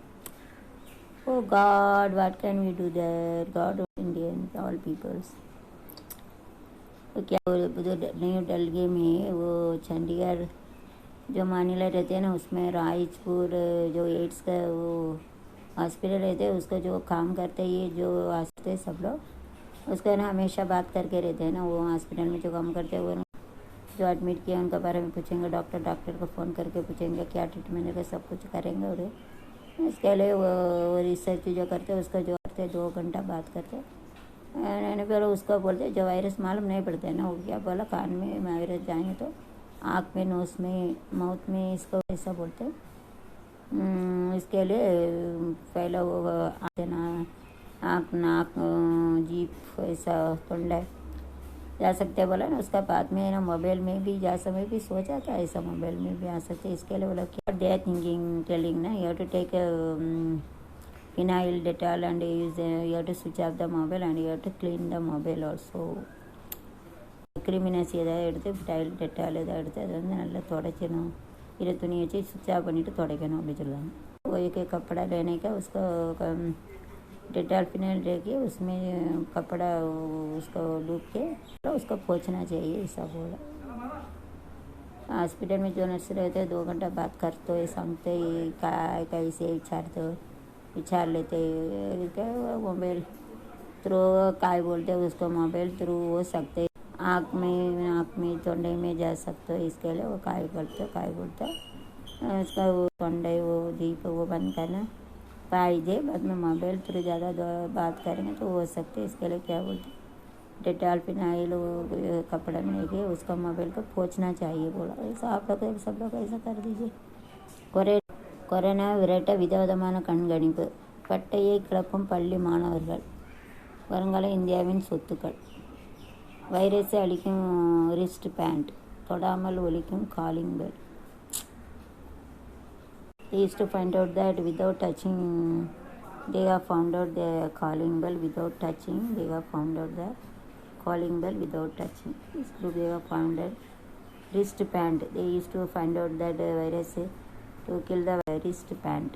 Oh God, what can we do there? God, Indians, all peoples. क्या new Delhi में वो चंडीगढ़ जो मानिला रहते हैं ना, उसमें राजपुर जो ads का वो हॉस्पिटल रहते हैं, उसका जो काम करते हैं ये जो आते सब लोग उसका ना हमेशा बात करके रहते हैं ना। वो हॉस्पिटल में जो काम करते हैं वो जो एडमिट किया उनके बारे में पूछेंगे, डॉक्टर को फ़ोन करके पूछेंगे क्या ट्रीटमेंट है, सब कुछ करेंगे। और इसके लिए वो रिसर्च जो करते हैं उसका जो करते 2 घंटा बात करते हैं। फिर उसको बोलते जो वायरस मालूम नहीं पड़ता है ना, वो क्या बोला कान में वायरस जाएंगे तो आँख में, नोस में, माउथ में, इसको ऐसा बोलते हैं। इसके लिए पहले वो आँख, नाक, जीभ, ऐसा तोंड जा सकते बोला ना। उसका बाद में ना मोबाइल में भी जा समय भी सोचा था ऐसा मोबाइल में भी आ सकते। इसके लिए बोला कि दे आर थिंकिंग टेलिंग ना you have to take phenyl dettol and use you have to switch off the mobile and you have to clean the mobile also. கிரிமினஸ் எதாவது எடுத்து ஃபினைல் டெட்டால் எதாவது எடுத்து அதை வந்து நல்லா துடைக்கணும், இதை துணி வச்சு சுவிட்ச் ஆஃப் பண்ணிவிட்டு துடைக்கணும் அப்படி சொல்லுவாங்க। कोई के कपड़ा लेने का उसको डेटॉल फिनाइल लेके उसमें कपड़ा उसको डूब के उसको पोंछना चाहिए ऐसा बोला। हॉस्पिटल में जो नर्स रहते हैं 2 घंटा बात करते हैं, सांगते कैसे विचार लेते क्या मोबाइल थ्रू काय बोलते उसको मोबाइल थ्रू हो सकते आँख में तोंडे में जा सकते हो। इसके लिए वो काय बोलते उसका वो तोंडे वो दीप वो बंद करना पाई दे, बाद में मोबाइल थ्रू ज़्यादा बात करेंगे तो हो सकते। इसके लिए क्या बोलते डेटॉल फिनाइल कपड़ा में लेके उसका मोबाइल को पोंछना चाहिए बोला। ऐसा आप लोग सब लोग ऐसा कर दीजिए। கொரோனா விரட்ட விதவிதமான கண்காணிப்பு, பட்டையை கிளப்பும் பள்ளி மாணவர்கள் வருங்கால இந்தியாவின் சொத்துக்கள், வைரஸை அளிக்கும் ரிஸ்ட் பேண்ட், தொடாமல் ஒலிக்கும் calling bell. They used to find out that without touching, they have found out the calling bell without touching. They have found out the calling bell without touching. This group they have found out wristband. They used to find out that virus to kill the wristband.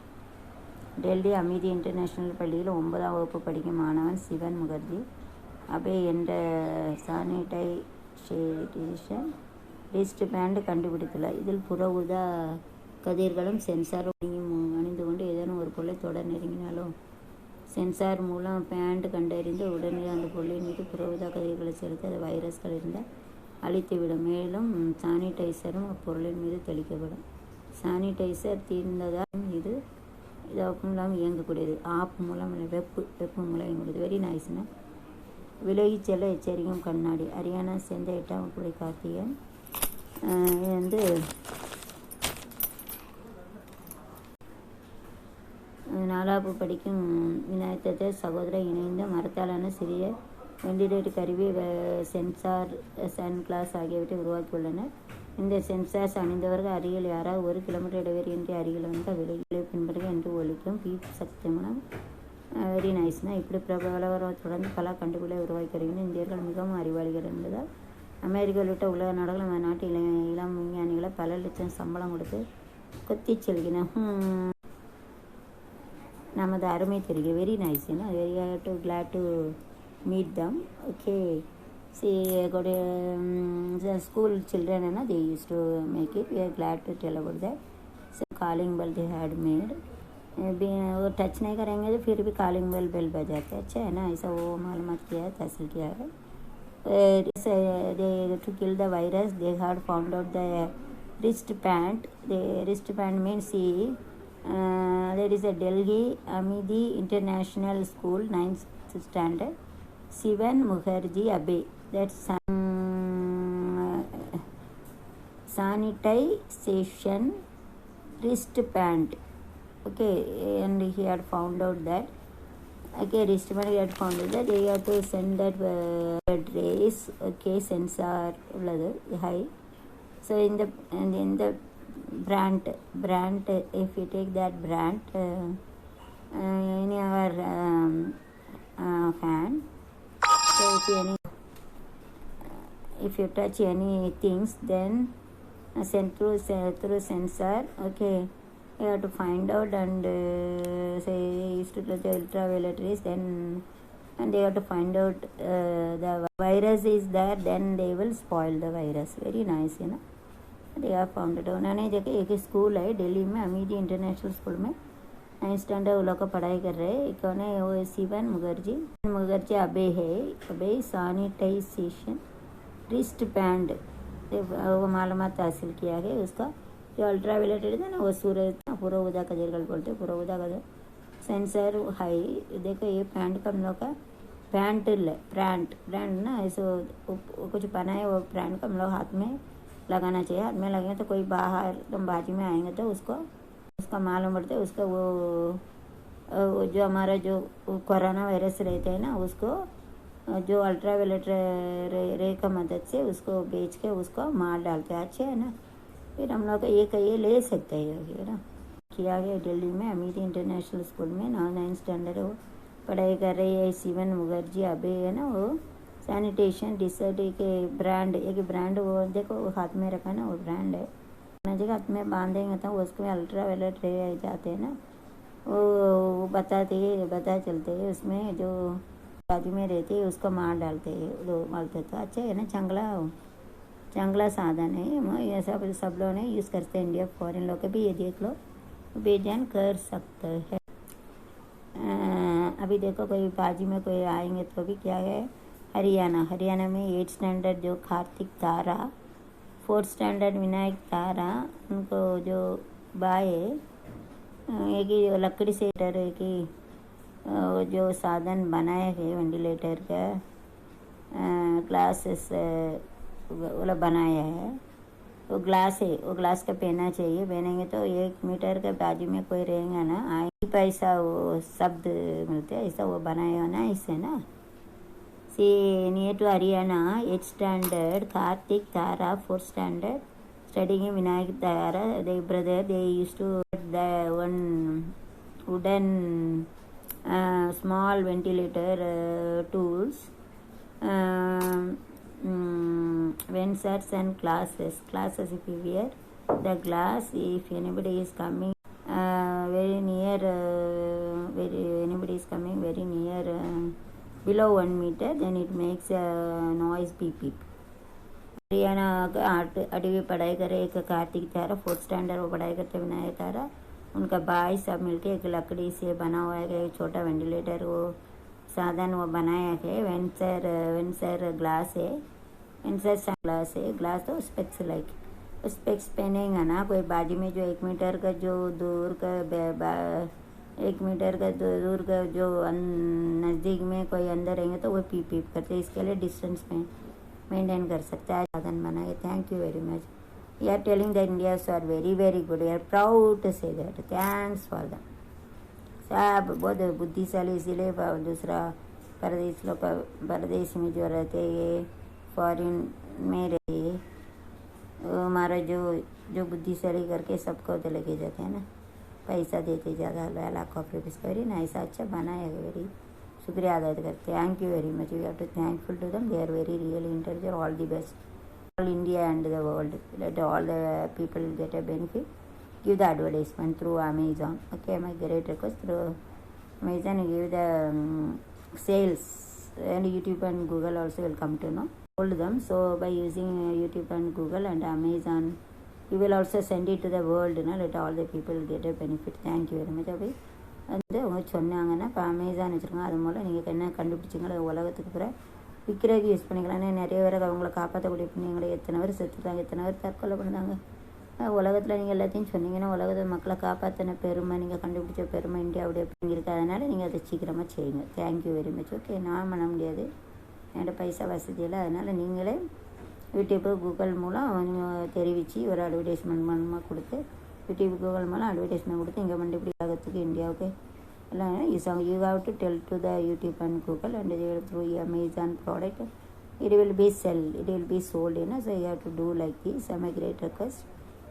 Delhi Amity international பள்ளியில் 9ஆம் வகுப்பு படிக்கும் மாணவன் சிவன் முகர்ஜி அபே என்ற sanitization wrist band கண்டுபிடித்துள்ளார். இதில் புற ஊதா கதிர்களும் சென்சார் அணிந்து கொண்டு ஏதேனும் ஒரு பொருளை தொடர் நெருங்கினாலும் சென்சார் மூலம் பேண்ட் கண்டறிந்து உடனே அந்த பொருளின் மீது புற ஊதா கதிர்களை செலுத்தி அது வைரஸ்கள் இருந்தால் அழித்துவிடும். மேலும் சானிடைசரும் அப்பொருளின் மீது தெளிக்கப்படும். சானிடைசர் தீர்ந்ததால் இது இல்லாமல் இயங்கக்கூடியது. ஆப் மூலம் வெப்பு மூலம் இயங்கக்கூடியது. வெரி நைஸ்னா விலகி செல்ல எச்சரிக்கும் கண்ணாடி. ஹரியானா சேர்ந்த 8ஆம் வகுப்பு கார்த்திகன் வந்து 4ஆம் படிக்கும் விநாயகத்தை சகோதரர் இணைந்த மரத்தாலான சிறிய வெண்டிலேட்டர் கருவி சென்சார் சன்கிளாஸ் ஆகியவற்றை உருவாக்கியுள்ளனர். இந்த சென்சார்ஸ் அணிந்தவர்கள் அருகில் யாராவது 1 கிலோமீட்டர் இடைவெளியின்றி அருகில் வந்தால் விலகிகளை பின்பற்ற என்று ஒழிக்கும் பீப் சக்தி மூலம். வெரி நைஸ்னா இப்படி பிரபலவரம் தொடர்ந்து பல கண்டுபிடிகளை உருவாக்கி வருகின்றனர். இந்தியர்கள் மிகவும் அறிவாளிகள் என்பதால் அமெரிக்கா உள்ளிட்ட உலக நாடுகள் நாட்டு இளம் விஞ்ஞானிகளை பல லட்சம் சம்பளம் கொடுத்து கொத்தி செல்கின. நமது அருமை தெரியுது. வெரி நைஸ்னா very too glad to meet them. Okay see got the school children they used to make it. We are glad to tell about that. So calling bell they had made. वो touch नहीं करेंगे तो फिर भी calling bell बजाते हैं। अच्छा है ना, ऐसा वो मालूमात किया है, तहसील किया है। They to kill the virus they had found out the wristband. The wristband means there is a Delhi Amidi International School 9th standard Sivan Mukherjee Abe, that's sanitization wristband. Okay, and he had found out that wristband he had found out that they have to send that rays. Okay, sensor high. So in the brand if you take that brand in our hand. So if you touch any things then send through sensor. Okay, you have to find out and say used to the ultraviolet rays then and they have to find out the virus is there, then they will spoil the virus. Very nice, you know. They have found it. उन्होंने देखा एक school है दिल्ली में अमीदी international school में 9th standard वो लोग का पढ़ाई कर रहे हैं। एक है वो सिवन मुखर्जी अबे है। अबे सैनिटाइजेशन रिस्ट बैंड वो मालूमात हासिल किया है। उसका जो अल्ट्रावायलेट है ना वो सूरज पूरा उदा कजरगल बोलते पूरा उदा कजर सेंसर हाई। देखो ये पैंट का हम लोग का पैंट ब्रांड ना ऐसे कुछ बना है वो ब्रांड का हम लोग हाथ में लगाना चाहिए। हाथ में लगेंगे तो कोई बाहर तुम बाजू में आएंगे तो उसका मालूम पड़ता है। उसका वो जो हमारा जो कोरोना वायरस रहते हैं ना उसको जो अल्ट्रावायलेट रे का मदद से उसको बेच के उसको मार डालते हैं। अच्छे है ना, फिर हम लोग ये ले सकते हैं ना। किया गया दिल्ली में अमित इंटरनेशनल स्कूल में 9 स्टैंडर्ड वो पढ़ाई कर रही है। शिवन मुखर्जी अभी है ना, वो सैनिटेशन डिसर्ट के ब्रांड, एक ब्रांड वो देखो वो हाथ में रखा ना, वो ब्रांड है ना, जगह हाथ में बांधेंगे तो उसमें अल्ट्रावायलेट रे जाते हैं ना, वो बता चलते हैं उसमें जो बाजू में रहते हैं उसको मार डालते हैं, दो मारते। तो अच्छा है ना, चंगला साधन है ये सब लोग ने यूज़ करते हैं। इंडिया फॉरेन लोग भी ये देख लो, बेजान कर सकते हैं। अभी देखो कोई बाजी में कोई आएंगे तो भी क्या है, हरियाणा में 8 स्टैंडर्ड जो कार्तिक तारा, 4th स्टैंडर्ड विनायक तारा, उनको जो बाय एक ही लकड़ी से एक ही जो साधन बनाया है वेंटिलेटर का, ग्लासेस वाला बनाया है, वो ग्लास है, वो ग्लास का पहनना चाहिए। पहनेंगे तो 1 मीटर के बाजू में कोई रहेगा ना, आई पैसा वो शब्द मिलते हैं, ऐसा वो बनाया ना इससे ना। See near to Haryana 8 standard Kartik Tara, 4th standard studying in Vinayak Tara, their brother, they used to the one wooden small ventilator tools, vensers and glasses if you wear the glass, if anybody is coming very near below 1 meter, then it makes a noise beep beep. Haryana का अडवी पढ़ाई करे एक Kartik Tara, 4th standard वो पढ़ाई करते विनायक तारा, उनका भाई सब मिलके एक लकड़ी से बना हुआ है एक छोटा वेंटिलेटर वो साधन वो बनाया है। वेंसर ग्लास है, ग्लास तो स्पेक्स लाइक स्पेक्स पहनेगा ना कोई बाजू में जो 1 मीटर का जो दूर का 1 मीटर का दूर का जो नज़दीक में कोई अंदर रहेंगे तो वो पीप पीप करते, इसके लिए डिस्टेंस में मेंटेन कर सकता है साधन बनाए। Thank you very much. You are telling the India's are very very good, you are proud to say that, thanks for that. सब बहुत बुद्धिशाली, इसीलिए दूसरा परदेश में जो रहते ये फॉरेन में रहे वो हमारा जो बुद्धिशाली करके सबको तो लेके जाते हैं ना, पैसा देते ज़्यादा, लाख ऑफ रुपीज़ का। वेरी नाइस, अच्छा बनाया है, वेरी शुक्रिया अदा करते। Thank you very much, we have to thankful to them, they are very really intelligent, all the best, all India and the world, let all the people get a benefit, give the advertisement through Amazon, okay, my great request, through Amazon give the sales and YouTube and Google also will come to know, hold them. So by using YouTube and Google and Amazon, you will also send it to the world, let all the people get a benefit. Thank you very much. அவை வந்து அவங்க சொன்னாங்கன்னா இப்போ Amazon வச்சுருக்காங்க, அது மூலம் நீங்கள் என்ன கண்டுபிடிச்சிங்களோ உலகத்துக்கு பிற விற்கிறதுக்கு யூஸ் பண்ணிக்கலாம். நிறைய பேர் அவங்கள காப்பாற்றக்கூடிய பிள்ளைங்களை எத்தனை பேர் செத்துட்டாங்க, எத்தனை பேர் தற்கொலை பண்ணாங்க. உலகத்தில் நீங்கள் எல்லாத்தையும் சொன்னீங்கன்னா உலகத்தை மக்களை காப்பாற்றின பெருமை, நீங்கள் கண்டுபிடிச்ச பெருமை இந்தியாவுடைய இருக்குது. அதனால் நீங்கள் அதை சீக்கிரமாக செய்யுங்க. Thank you very much. ஓகே, நான் பண்ண முடியாது, என்கிட்ட பைசா வசதி இல்லை, அதனால் நீங்களே யூடியூப்பு கூகுள் மூலம் நீங்கள் தெரிவித்து ஒரு அட்வர்டைஸ்மெண்ட் மூலமாக கொடுத்து, யூடியூப் கூகுள் மூலம் அட்வர்டைஸ்மெண்ட் கொடுத்து இங்கே கண்டுபிடி உலகத்துக்கு இந்தியாவுக்கு எல்லாம் you have to tell to the YouTube and Google and through Amazon product it will be sold, so you have to do like this. I'm a great request.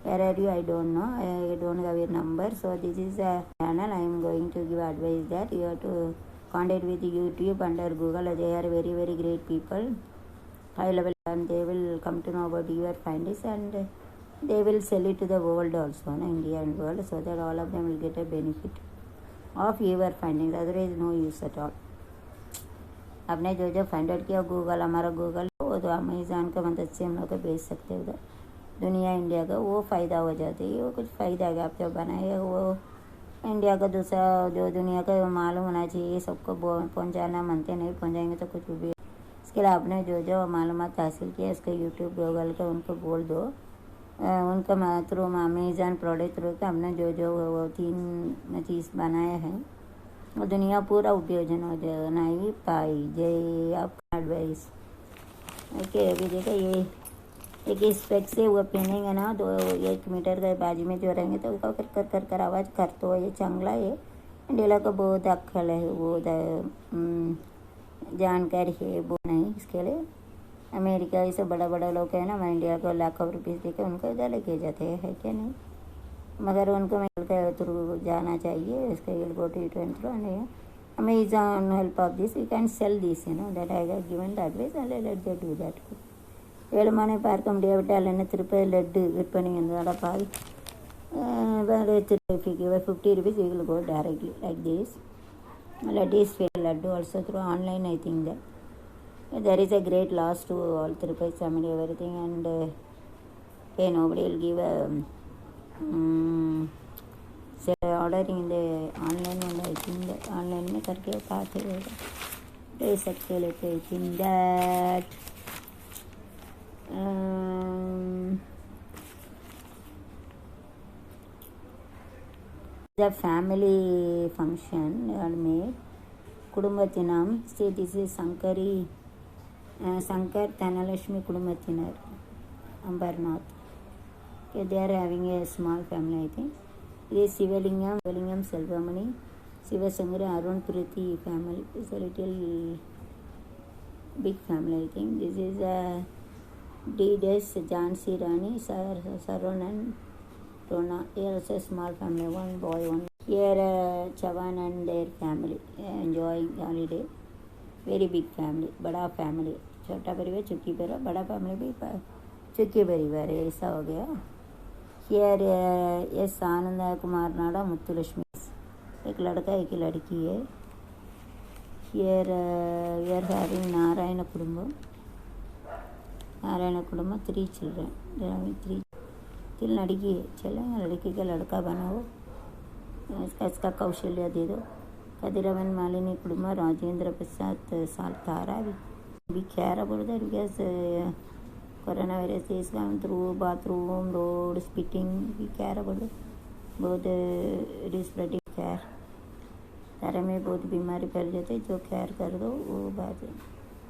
Where are you? I don't know. I don't have your number. So this is a channel. I am going to give advice that you have to contact with YouTube under Google. They are very very great people, high level, and they will come to know about your findings and they will sell it to the world also, India and world, so that all of them will get a benefit of your findings. Otherwise no use at all. आपने जो find out किया Google, हमारा Google, वो तो Amazon का मदद से हम लोग को भेज सकते हैं उधर दुनिया इंडिया का, वो फ़ायदा हो जाती है। वो कुछ फ़ायदा है आप जो बनाए वो इंडिया का दूसरा जो दुनिया का मालूम होना चाहिए, सबको पहुंचाना, मानते नहीं पहुंचाएंगे तो कुछ भी। इसके लिए आपने जो मालूमात हासिल किया उसको यूट्यूब गूगल का उनको बोल दो, उनका थ्रू अमेज़ॉन प्रोडक्ट थ्रू का हमने जो वो 3 चीज़ बनाया है वो दुनिया पूरा उपयोजन हो जाना ही पाई जय आपका एडवाइस। ओके, अभी देखो ये एक स्पेक से वो पहनेंगे ना तो 1 मीटर के बाजू में जो रहेंगे तो उसका कर आवाज़ करते हो, ये चंगला है इंडिया का बहुत अक्खल है, वो जानकारी है वो नहीं इसके लिए। अमेरिका से बड़ा बड़ा लोग है ना, मैं इंडिया को लाख ऑफ रुपीज़ देके उनको इधर लेके जाते हैं, है क्या नहीं। मगर उनको मेल के थ्रू जाना चाहिए, इसके will go to it through and Amazon help of this you can sell this, that I have given the advice and let them do that. ஏழுமானே பார்க்க முடியாவிட்டால் என்ன திருப்பி லட்டு விற்பனை இருந்ததோட பாதி வேறு திருப்பி 50 rupees you will go directly like this. Laddu is fair laddu also through online. I think that there is a great loss to all Tirupati family everything, and hey, nobody will give a ordering the online में I think online में करके पाते दे सकते लेते I think that the family function में कुटुंबத்தினம் से दिस इज शंकरी शंकर धनलक्ष्मी कुटुंबத்தினர் Ambernath okay, they are having a small family I think. This Sivalingam Selvamani Sivasangara Arun Priti family is a little big family I think. This is a D.S. Jansi Rani Saron and Rona. Here is a small family, one boy one. Here Chavan and their family enjoying holiday. Very big family, बड़ा family. छोटा परिवार चुकी परिवार, बड़ा family भी चुकी परिवार ऐसा हो गया. Here yes आनंद कुमार नाडा मुत्तुलक्ष्मी, एक लड़का एक लड़की है. Here we are having Narayan कुटुंबम 3 children. There are 3 3 लड़की है. चलेंगे लड़की का लड़का बनाओ, इसका कौशल्य दे दो. कदिरवन मालिनी कुटुंब राजेंद्र प्रसाद साल तारा भी care about that because coronavirus is coming through bathroom, road, spitting. We care about it. बहुत it is spreading care. तारा में बहुत बीमारी फैल जाती है, जो केयर कर दो वो बात है.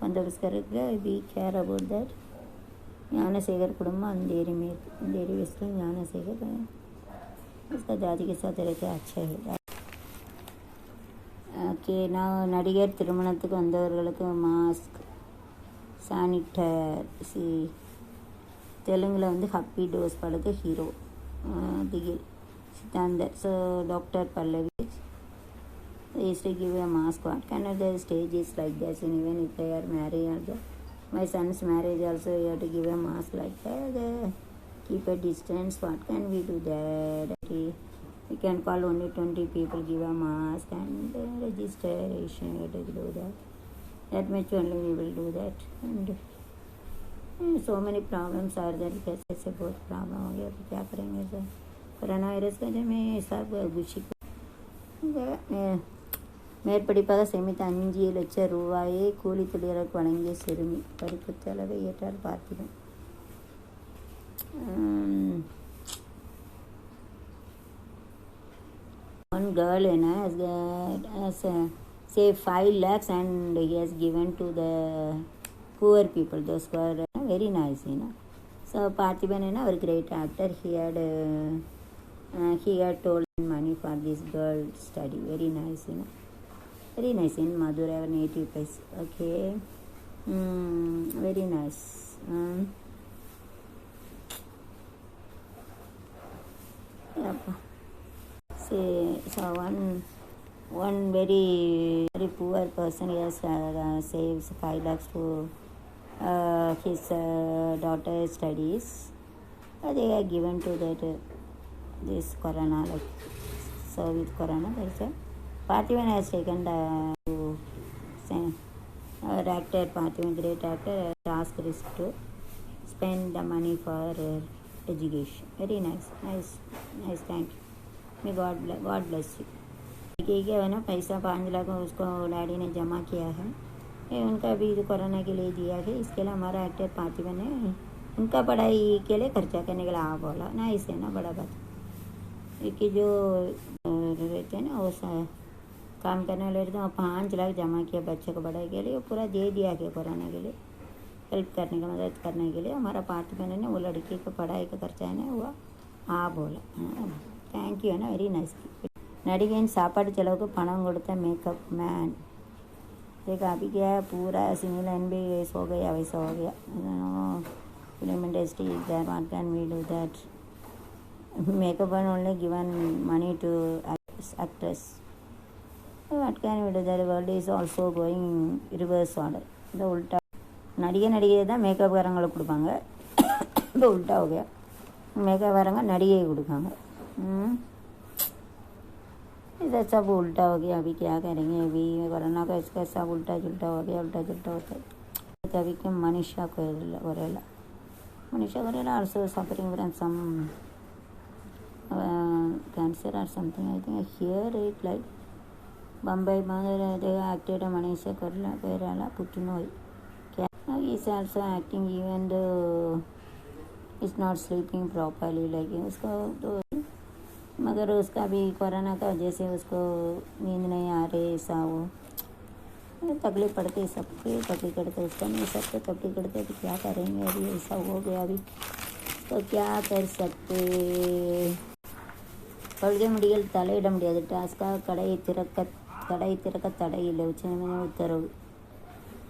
बंदोबस्त करेगा. We care about that. ज्ञानशेखर कुटुंब अंधेरी वेस्ट ज्ञानशेखर उसका दादी के साथ रहते अच्छा है. ஓகே, நான் நடிகர் திருமணத்துக்கு வந்தவர்களுக்கு மாஸ்க், சானிட்டர், தெலுங்கில் வந்து ஹப்பி டோஸ் படத்து ஹீரோ திகில் சித்தாந்தர். So doctor Pallavi is to give a mask. What kind of the stage is like this, and even if they are married also, my son's marriage also you have to give a mask like that. Keep a distance. What can we do that? We can call only 20 people, give a mask and registration. We have to do that. That much only we will do that. And so many problems are there. कैसे बहुत problem हो गया, तो क्या करेंगे sir. Corona virus का जब मैं सब गुच्छी மேற்படிப்பாக சேமித்த 5 லட்சம் ரூபாயை கூலி தொழிலாளருக்கு வழங்கிய சிறுமி படிப்பு செலவை ஏற்றார் பார்க்கிறோம். One girl has say 5 lakhs and he has given to the poor people. Those were very nice, So Parthiban our great actor, he had told money for this girl study. Very nice, very nice in Madura, our native place. Okay, very nice. So one very poor person has saves 5 lakhs to his daughter's studies. They are given to that this corona, like so with corona. That's it. Parthiban has taken our actor Parthiban, great actor, task is to spend the money for education. Very nice. Thank you. May God bless you. क्या है ना, पैसा 5 लाख उसको daddy ने जमा किया है. ये उनका भी कोरोना के लिए दिया है. इसके लिए हमारा एक्टर पार्थिवन है, उनका पढ़ाई के लिए खर्चा करने के लिए आप बोला ना, इससे ना बड़ा बात कि जो रहते हैं ना वो काम करने वाले रहते हैं. 5 लाख जमा किया बच्चे को पढ़ाई के लिए, वो पूरा दे दिया कि कोरोना के लिए हेल्प करने का, मदद करने के लिए. हमारा पार्थिवन है ना, वो लड़की को पढ़ाई का खर्चा है ना हुआ हाँ बोला. थैंक यू है ना, वेरी नाइस. நடிகையின் சாப்பாடு செலவுக்கு பணம் கொடுத்த மேக்கப் மேன் ये काफ़ी क्या है, पूरा सिंगल लाइन भी ऐसा हो गया वैसा हो गया. Film industry is there, what can we do that? Makeup and only given money to actress. What can we do? The world is also going reverse order. The उल्टा நடிகை தான் மேக்கப்காரங்களுக்கு கொடுப்பாங்க. இப்போ उल्टा हो गया, மேக்கப்காரங்க நடிகை கொடுக்காங்க. इधर सब उल्टा हो गया. अभी क्या करेंगे? अभी कोरोना का इसका सब उल्टा जुल्टा हो गया, उल्टा जुल्टा होता है. अभी क्या मनीषा कोरेला also suffering from some cancer or something. I think I hear it like Bombay they acted Manisha Koirala Putunoi. Now he is also acting even though he's not sleeping properly. Like उसको तो मगर उसका भी corona का वजह से उसको नींद नहीं आ रही, ऐसा वो तकलीफ पड़ती, सबके तकलीफ करते, उसका नहीं सबको तकलीफ करते. तो क्या करेंगे? अभी ऐसा हो गया, अभी तो क्या कर सकते. கழுத முடியல் தலையிட முடியாது. டாஸ்காக கடை திறக்க தடை இல்லை. உச்சநீதிமன்ற உத்தரவு.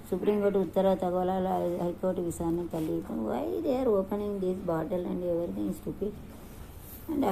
சுப்ரீம் கோர்ட் உத்தரவு தகவலால் ஹைகோர்ட் விசாரணை தள்ளி. வை they are opening this bottle and everything stupid and